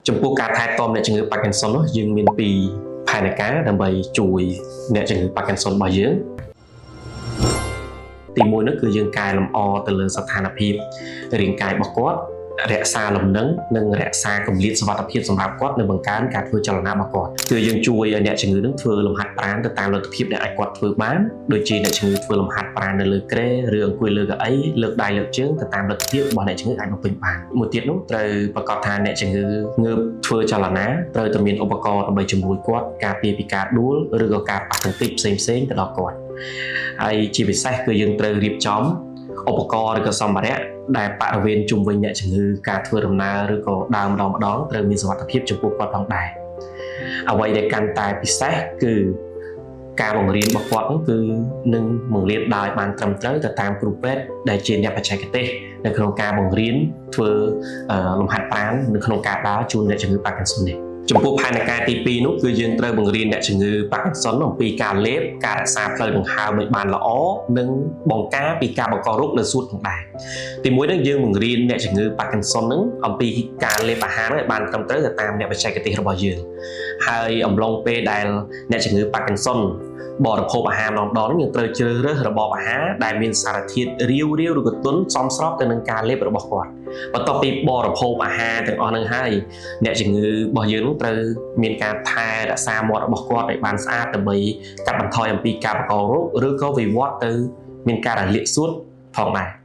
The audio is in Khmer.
ចំពោះការថែទាំអ្នកជំងឺ Parkinson នោះយើងមានពីរផែនការដើម្បីជួយអ្នកជំងឺ Parkinson របស់យើងទី1នោះគឺយើងកែលម្អទៅលើស្ថានភាពរាងកាយរបស់គាត់រក្សាលំនឹងនិងរក្សាកម្រិតសុវត្ថិភាពសម្រាប់គាត់នៅបង្កើនការធ្វើចលនារបស់គាត់គឺយើងជួយឲ្យអ្នកជំងឺនឹងធ្វើលំហាត់ប្រាណទៅតាមលទ្ធភាពដែលអាចគាត់ធ្វើបានដូចជាអ្នកជំងឺធ្វើលំហាត់ប្រាណនៅលើគ្រែឬអង្គុយលើកៅអីលើកដៃលើកជើងទៅតាមលទ្ធភាពរបស់អ្នកជំងឺអាចបំពេញបានមួយទៀតនោះត្រូវប្រកាសថាអ្នកជំងឺងើបធ្វើចលនាត្រូវតែមានឧបករណ៍ដើម្បីជំនួយគាត់ការពារពីការដួលឬក៏ការប៉ះទង្គិចផ្សេងៗទៅដល់គាត់ហើយជាពិសេសគឺយើងត្រូវរៀបចំឧបករណ៍ឬក៏សម្ភារៈដែលបរិវេណជុំវិញអ្នកជំងឺការធ្វើដំណើរឬក៏ដើរម្ដងត្រូវមានសុវត្ថិភាពចំពោះគាត់ផងដែរអ្វីដែលកាន់តែពិសេសគឺការបង្រៀនរបស់គាត់នោះគឺនឹងបង្រៀនដោយបានត្រឹមត្រូវទៅតាមគ្រូពេទ្យដែលជាអ្នកបច្ចេកទេសនៅក្នុងការបង្រៀនធ្វើលំហាត់ប្រាណនៅក្នុងការដើរជូនអ្នកជំងឺ Parkinson នេះចំពោះផែនការទី2នោះគឺយើងត្រូវបង្រៀនអ្នកជំងឺ Parkinson អំពីការលេបការរក្សាផ្លូវដង្ហើមឲ្យបានល្អនិងបង្ការពីការបង្ករោគនៅសួតផងដែរទី1នោះយើងបង្រៀនអ្នកជំងឺ Parkinson នឹងអំពីការលេបអាហារឲ្យបានត្រឹមត្រូវទៅតាមអ្នកបច្ចេកទេសរបស់យើងហើយអំឡុងពេលដែលអ្នកជំងឺ Parkinson បរិភោគអាហារម្ដងយើងត្រូវជ្រើសរើសរបបអាហារដែលមានសារធាតុរាវឬក៏ទន់សមស្របទៅនឹងការលេបរបស់គាត់បន្ទាប់ពីបរិភោគអាហារទាំងអស់នឹងហើយអ្នកជំងឺរបស់យើងត្រូវមានការថែរក្សាមាត់របស់គាត់ឲ្យបានស្អាតដើម្បីកាត់បន្ថយអំពីការបង្ករោគឬក៏វិវត្តទៅមានការរលាកសួតផងដែរ